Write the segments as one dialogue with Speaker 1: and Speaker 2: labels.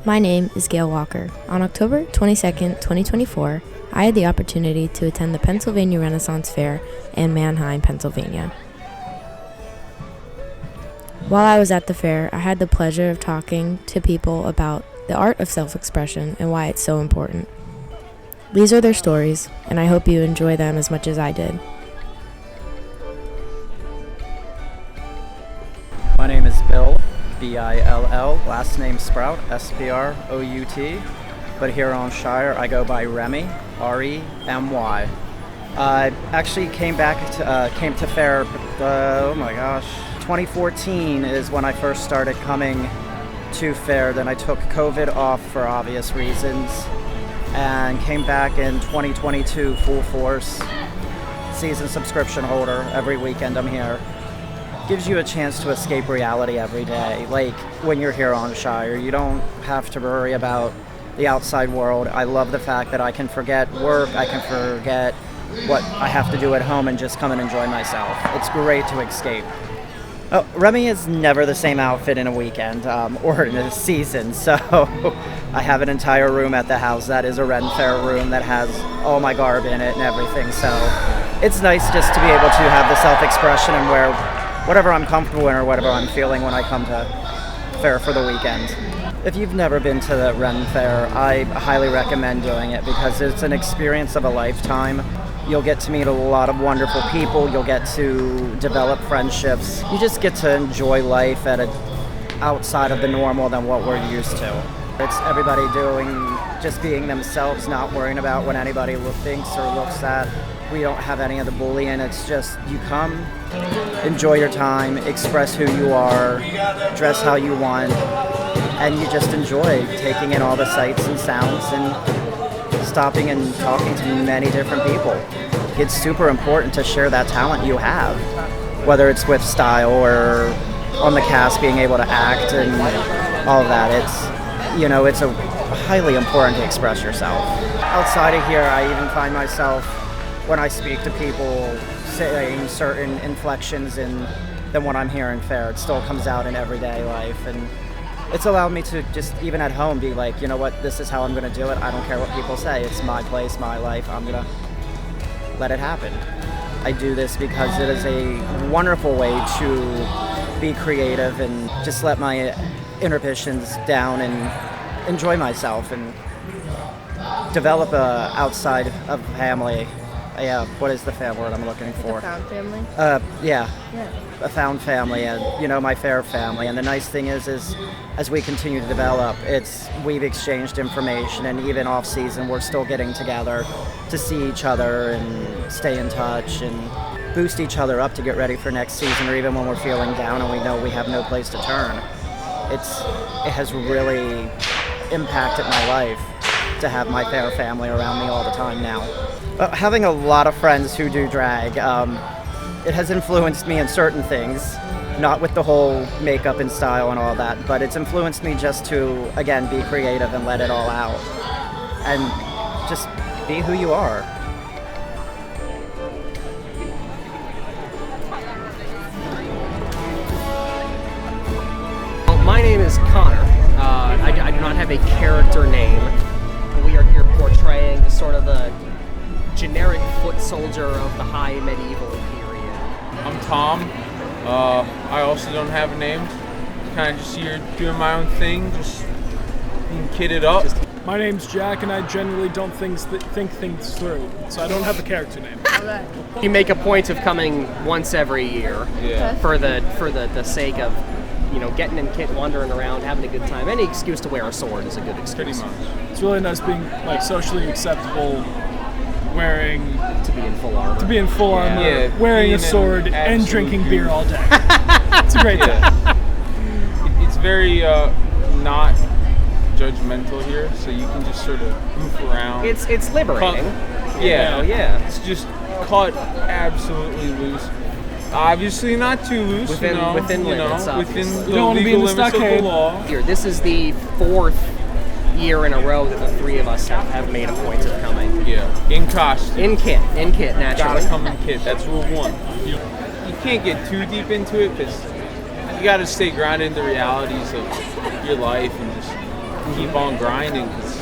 Speaker 1: My name is Gail Walker. On October 22nd, 2024, I had the opportunity to attend the Pennsylvania Renaissance Fair in Manheim, Pennsylvania. While I was at the fair, I had the pleasure of talking to people about the art of self-expression and why it's so important. These are their stories, and I hope you enjoy them as much as I did.
Speaker 2: My name is Bill, B-I-L-L, last name Sprout, S-P-R-O-U-T, but here on Shire I go by Remy, R-E-M-Y. I actually came to fair, 2014 is when I first started coming to fair. Then I took COVID off for obvious reasons and came back in 2022 full force, season subscription holder. Every weekend I'm here. Gives you a chance to escape reality every day. Like when you're here on Shire, you don't have to worry about the outside world. I love the fact that I can forget work, I can forget what I have to do at home and just come and enjoy myself. It's great to escape. Oh, Remy is never the same outfit in a weekend or in a season, so I have an entire room at the house that is a Ren Fair room that has all my garb in it and everything, so it's nice just to be able to have the self-expression and wear whatever I'm comfortable in or whatever I'm feeling when I come to fair for the weekend. If you've never been to the Ren Fair, I highly recommend doing it because it's an experience of a lifetime. You'll get to meet a lot of wonderful people. You'll get to develop friendships. You just get to enjoy life at outside of the normal than what we're used to. It's everybody just being themselves, not worrying about what anybody thinks or looks at. We don't have any of the bullying. It's just you come, enjoy your time, express who you are, dress how you want, and you just enjoy taking in all the sights and sounds and stopping and talking to many different people. It's super important to share that talent you have, whether it's with style or on the cast being able to act and all of that. It's a highly important to express yourself. Outside of here, I even find myself, when I speak to people, saying certain inflections than what I'm hearing fair. It still comes out in everyday life, and it's allowed me to just, even at home, be like, you know what, this is how I'm going to do it. I don't care what people say. It's my place, my life. I'm going to let it happen. I do this because it is a wonderful way to be creative and just let my inhibitions down and enjoy myself and develop outside of family. What is the word I'm looking for?
Speaker 3: A found family?
Speaker 2: Yeah. A found family and, my fair family. And the nice thing is as we continue to develop, we've exchanged information, and even off season, we're still getting together to see each other and stay in touch and boost each other up to get ready for next season, or even when we're feeling down and we know we have no place to turn. It has really impacted my life to have my fair family around me all the time now. Having a lot of friends who do drag, it has influenced me in certain things, not with the whole makeup and style and all that, but it's influenced me just to, again, be creative and let it all out. And just be who you are.
Speaker 4: Well, my name is Connor. I do not have a character name. We are here portraying just sort of the generic foot soldier of the high medieval period.
Speaker 5: I'm Tom. I also don't have a name. Kind of just here doing my own thing, just being kidded up.
Speaker 6: My name's Jack, and I generally don't think things through, so I don't have a character name.
Speaker 4: You make a point of coming once every year for the sake of, getting in kit, wandering around, having a good time. Any excuse to wear a sword is a good excuse.
Speaker 5: Pretty much.
Speaker 6: It's really nice being socially acceptable,
Speaker 4: to be in full armor.
Speaker 6: Wearing a sword and drinking beer all day. It's a great time.
Speaker 5: It's very not judgmental here, so you can just sort of goof around.
Speaker 4: It's liberating.
Speaker 5: It's just cut absolutely loose. Obviously not too loose,
Speaker 4: within limits.
Speaker 5: Within
Speaker 6: you don't want to be in the stockade.
Speaker 4: Here, this is the fourth year in a row that the three of us have made a point of coming.
Speaker 5: Yeah, in costume.
Speaker 4: In kit, naturally.
Speaker 5: Gotta come in kit. That's rule one. You can't get too deep into it because you gotta stay grounded in the realities of your life and just keep on grinding, because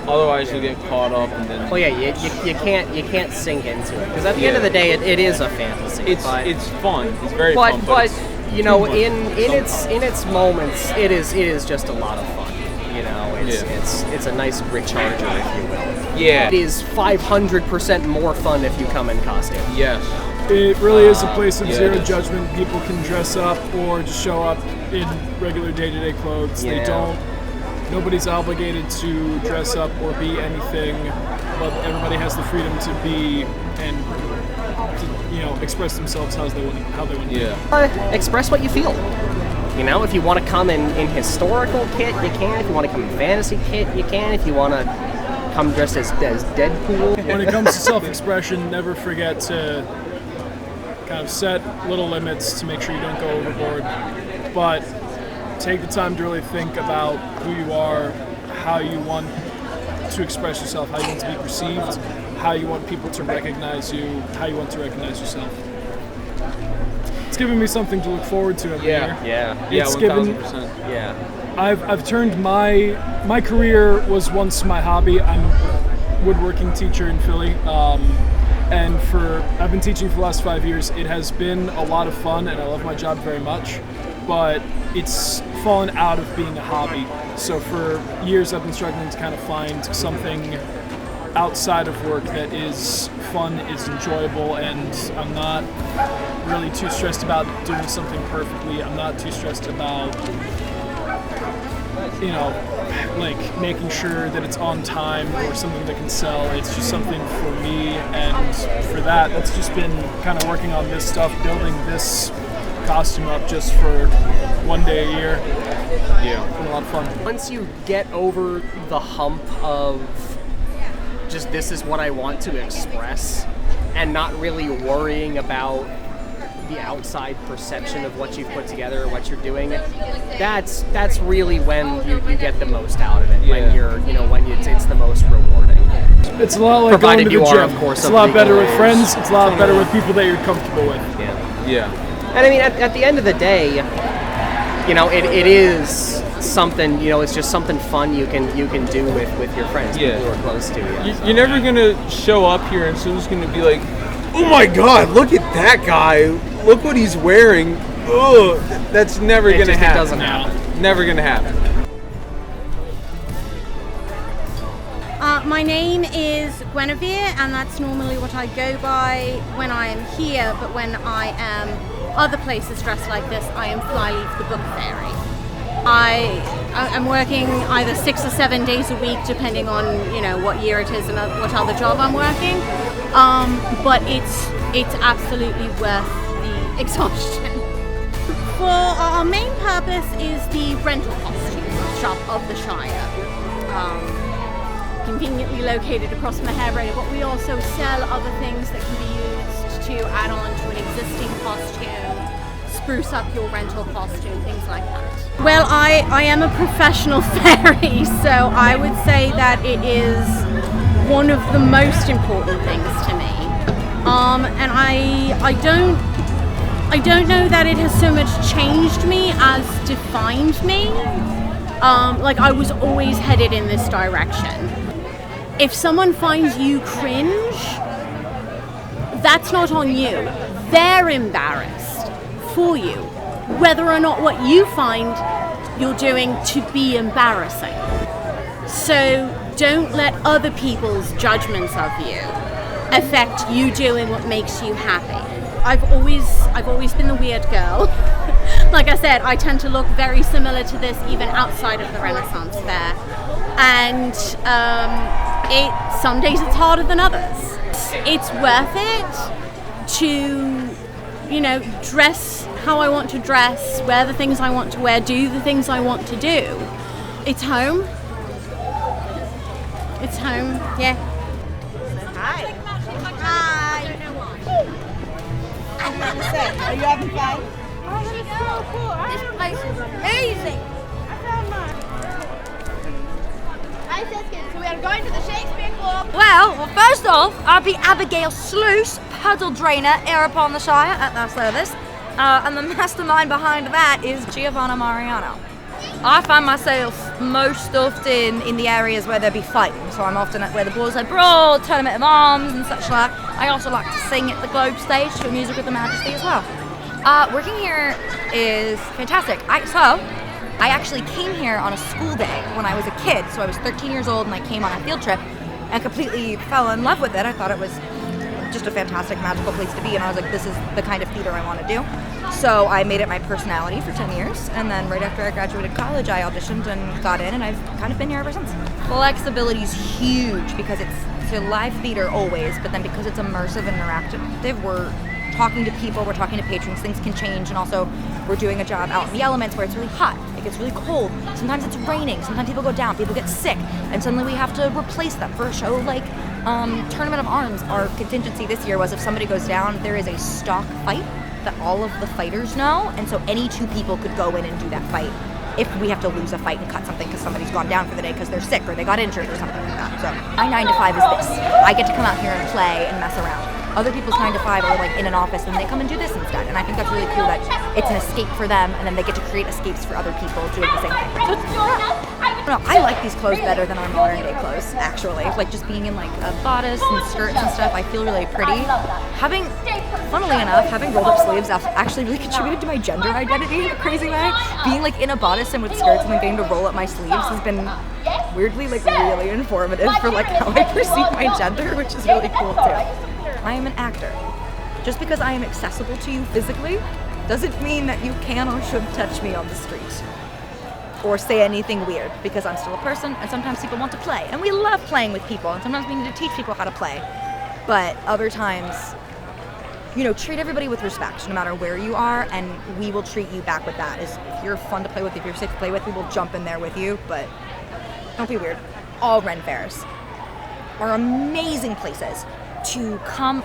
Speaker 5: otherwise you'll get caught up and then.
Speaker 4: Well, yeah, you can't sink into it, because at the end of the day, it is a fantasy.
Speaker 5: It's fun. It's very fun.
Speaker 4: But you know, in its moments, it is just a lot of fun. You know, it's a nice recharger, if you will.
Speaker 5: Yeah.
Speaker 4: It is 500% more fun if you come in costume.
Speaker 5: Yes.
Speaker 6: It really is a place of zero
Speaker 5: it is.
Speaker 6: judgment. People can dress up or just show up in regular day-to-day clothes.
Speaker 4: Yeah.
Speaker 6: They don't. Nobody's obligated to dress up or be anything, but everybody has the freedom to be and to, express themselves how they want to.
Speaker 5: Yeah.
Speaker 4: Express what you feel. You know, if you want to come in historical kit, you can. If you want to come in fantasy kit, you can. If you want to come dressed as Deadpool.
Speaker 6: When it comes to self-expression, never forget to kind of set little limits to make sure you don't go overboard. But take the time to really think about who you are, how you want to express yourself, how you want to be perceived, how you want people to recognize you, how you want to recognize yourself. It's given me something to look forward to every year.
Speaker 4: Yeah.
Speaker 6: It's
Speaker 5: 1000%.
Speaker 4: Yeah.
Speaker 6: I've turned my career was once my hobby. I'm a woodworking teacher in Philly, and I've been teaching for the last 5 years. It has been a lot of fun, and I love my job very much. But it's fallen out of being a hobby. So for years, I've been struggling to kind of find something outside of work that is fun, is enjoyable, and I'm not really too stressed about doing something perfectly. I'm not too stressed about, like making sure that it's on time or something that can sell. It's just something for me, and for that's just been kind of working on this stuff, building this costume up just for one day a year.
Speaker 5: Yeah.
Speaker 6: It's been a lot of fun.
Speaker 4: Once you get over the hump of just this is what I want to express, and not really worrying about the outside perception of what you've put together or what you're doing, that's really when you get the most out of it.
Speaker 5: Yeah.
Speaker 4: When it's the most rewarding.
Speaker 6: It's a lot like
Speaker 4: Provided
Speaker 6: going to the
Speaker 4: you are,
Speaker 6: gym.
Speaker 4: of course,
Speaker 6: it's a
Speaker 4: of
Speaker 6: lot
Speaker 4: legal
Speaker 6: better with
Speaker 4: age.
Speaker 6: friends. It's a lot better with people that you're comfortable with.
Speaker 5: Yeah.
Speaker 4: And I mean, at the end of the day, it is something. It's just something fun you can do with your friends,
Speaker 5: Yeah.
Speaker 4: people who are close to you.
Speaker 5: You're never gonna show up here and someone's gonna be like, "Oh my God, look at that guy! Look what he's wearing!" Oh, that's never gonna happen.
Speaker 4: It doesn't happen.
Speaker 5: Never gonna happen.
Speaker 3: My name is Guinevere, and that's normally what I go by when I am here, but when I am other places dressed like this, I am Flyleaf the Book Fairy. I'm working either 6 or 7 days a week, depending on what year it is and what other job I'm working. But it's absolutely worth the exhaustion. For our main purpose is the rental costume shop of the Shire. Conveniently located across Mahara, but we also sell other things that can be used to add on to an existing costume, spruce up your rental costume, things like that. Well, I am a professional fairy, so I would say that it is one of the most important things to me. And I don't know that it has so much changed me as defined me. Like I was always headed in this direction. If someone finds you cringe, that's not on you. They're embarrassed for you, whether or not what you find you're doing to be embarrassing. So don't let other people's judgments of you affect you doing what makes you happy. I've always been the weird girl. Like I said, I tend to look very similar to this even outside of the Renaissance Fair. And some days it's harder than others. It's worth it to, dress how I want to dress, wear the things I want to wear, do the things I want to do. It's home. It's home, yeah. Hi. Hi.
Speaker 7: Are you having fun? Oh, this is so cool. This place is amazing. I found mine. Hi, Siskin. So we are going to the Shakespeare Club.
Speaker 8: Well, first off, I'll be Abigail Sluice, puddle drainer, heir upon the Shire at their service. And the mastermind behind that is Giovanna Mariano. I find myself most often in the areas where there'll be fighting. So I'm often at where the boys are brawl, tournament of arms and such like. I also like to sing at the Globe stage to music with the Majesty as well. Working here is fantastic. I actually came here on a school day when I was a kid. So I was 13 years old and I came on a field trip and completely fell in love with it. I thought it was just a fantastic, magical place to be, and I was like, this is the kind of theater I want to do. So I made it my personality for 10 years, and then right after I graduated college, I auditioned and got in, and I've kind of been here ever since. Flexibility is huge because it's a live theater always, but then because it's immersive and interactive, we're talking to people, we're talking to patrons, things can change, and also we're doing a job out in the elements where it's really hot, it gets really cold, sometimes it's raining, sometimes people go down, people get sick, and suddenly we have to replace them for a show like Tournament of Arms. Our contingency this year was if somebody goes down, there is a stock fight that all of the fighters know, and so any two people could go in and do that fight if we have to lose a fight and cut something because somebody's gone down for the day because they're sick or they got injured or something like that. So my 9 to 5 is this. I get to come out here and play and mess around. Other people's 9 to 5 are like in an office and they come and do this instead, and I think that's really cool that it's an escape for them and then they get to create escapes for other people doing the same thing. So I like these clothes better than our modern day clothes, actually. Like just being in like a bodice and skirts and stuff, I feel really pretty. Funnily enough, having rolled up sleeves actually really contributed to my gender identity in a crazy way. Being like in a bodice and with skirts and then getting to roll up my sleeves has been weirdly like really informative for like how I perceive my gender, which is really cool too. I am an actor. Just because I am accessible to you physically doesn't mean that you can or should touch me on the street or say anything weird, because I'm still a person and sometimes people want to play and we love playing with people and sometimes we need to teach people how to play, but other times, you know, treat everybody with respect no matter where you are, and we will treat you back with that. If you're fun to play with, if you're safe to play with, we will jump in there with you, but don't be weird. All Ren fairs are amazing places to come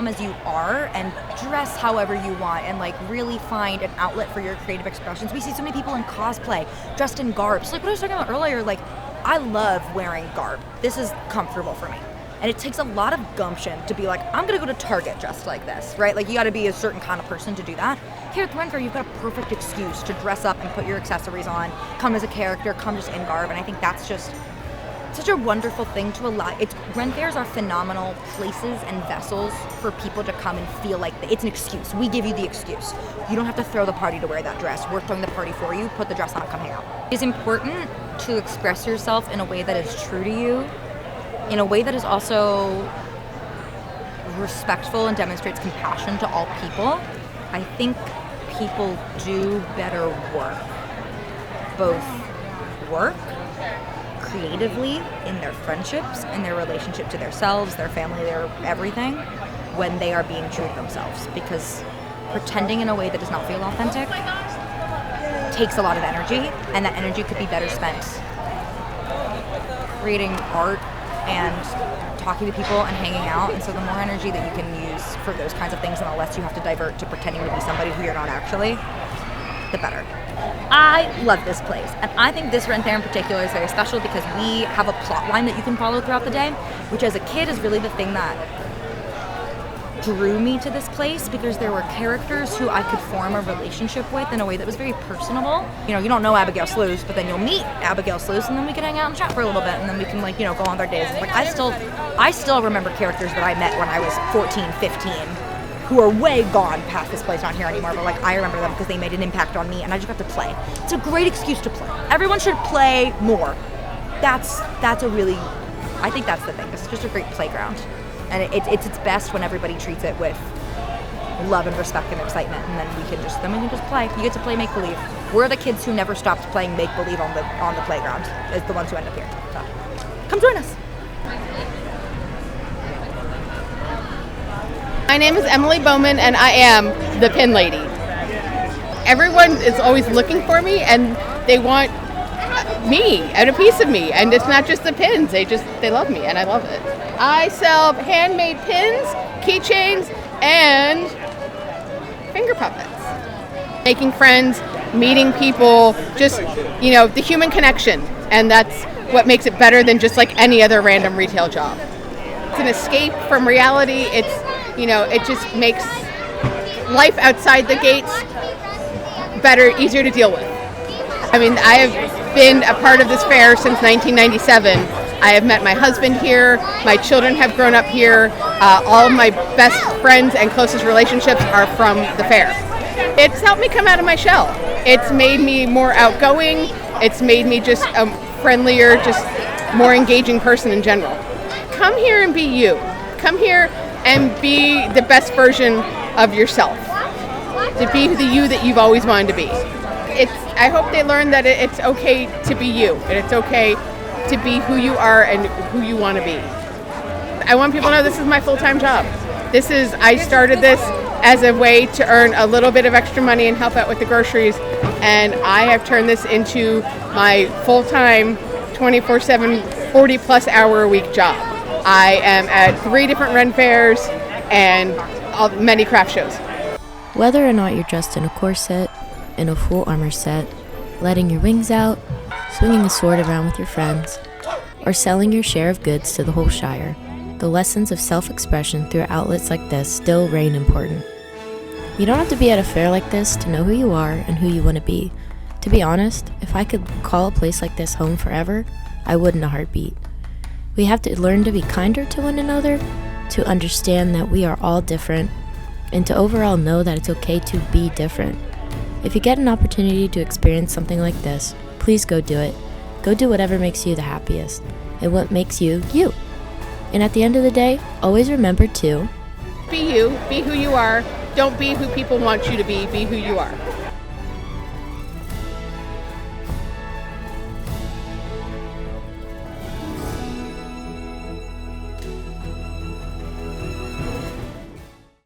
Speaker 8: as you are and dress however you want and like really find an outlet for your creative expressions. We see so many people in cosplay, dressed in garbs. Like what I was talking about earlier, like I love wearing garb. This is comfortable for me. And it takes a lot of gumption to be like, I'm gonna go to Target dressed like this, right? Like you gotta be a certain kind of person to do that. Here at the Ren Fair, you've got a perfect excuse to dress up and put your accessories on, come as a character, come just in garb, and I think that's just such a wonderful thing to allow. Ren fairs are phenomenal places and vessels for people to come and feel like it's an excuse. We give you the excuse. You don't have to throw the party to wear that dress. We're throwing the party for you. Put the dress on and come hang out. It's important to express yourself in a way that is true to you, in a way that is also respectful and demonstrates compassion to all people. I think people do better work creatively in their friendships, in their relationship to themselves, their family, their everything, when they are being true to themselves. Because pretending in a way that does not feel authentic takes a lot of energy, and that energy could be better spent creating art and talking to people and hanging out. And so the more energy that you can use for those kinds of things and the less you have to divert to pretending to be somebody who you're not actually, the better. I love this place, and I think this Ren Fair in particular is very special because we have a plot line that you can follow throughout the day, which as a kid is really the thing that drew me to this place, because there were characters who I could form a relationship with in a way that was very personable. You know, you don't know Abigail Sluice, but then you'll meet Abigail Sluice, and then we can hang out and chat for a little bit, and then we can like, you know, go on our days. Like I still remember characters that I met when I was 14, 15, who are way gone past this place, not here anymore, but like I remember them because they made an impact on me and I just got to play. It's a great excuse to play. Everyone should play more. That's a really, I think that's the thing. It's just a great playground. And it's its best when everybody treats it with love and respect and excitement, and then we can just play. You get to play make-believe. We're the kids who never stopped playing make-believe on the playground, is the ones who end up here. So come join us.
Speaker 9: My name is Emily Bowman, and I am the pin lady. Everyone is always looking for me, and they want me and a piece of me. And it's not just the pins; they love me, and I love it. I sell handmade pins, keychains, and finger puppets. Making friends, meeting people, just the human connection, and that's what makes it better than just like any other random retail job. It's an escape from reality. It just makes life outside the gates better, easier to deal with. I mean, I have been a part of this fair since 1997. I have met my husband here. My children have grown up here. All of my best friends and closest relationships are from the fair. It's helped me come out of my shell. It's made me more outgoing. It's made me just a friendlier, just more engaging person in general. Come here and be you. Come here and be the best version of yourself. To be the you that you've always wanted to be. I hope they learn that it's okay to be you, and it's okay to be who you are and who you want to be. I want people to know this is my full-time job. I started this as a way to earn a little bit of extra money and help out with the groceries, and I have turned this into my full-time 24/7, 40-plus hour a week job. I am at 3 different Ren fairs and many craft shows.
Speaker 1: Whether or not you're dressed in a corset, in a full armor set, letting your wings out, swinging a sword around with your friends, or selling your share of goods to the whole Shire, the lessons of self-expression through outlets like this still reign important. You don't have to be at a fair like this to know who you are and who you want to be. To be honest, if I could call a place like this home forever, I would in a heartbeat. We have to learn to be kinder to one another, to understand that we are all different, and to overall know that it's okay to be different. If you get an opportunity to experience something like this, please go do it. Go do whatever makes you the happiest, and what makes you, you. And at the end of the day, always remember to
Speaker 9: be you, be who you are. Don't be who people want you to be who you are.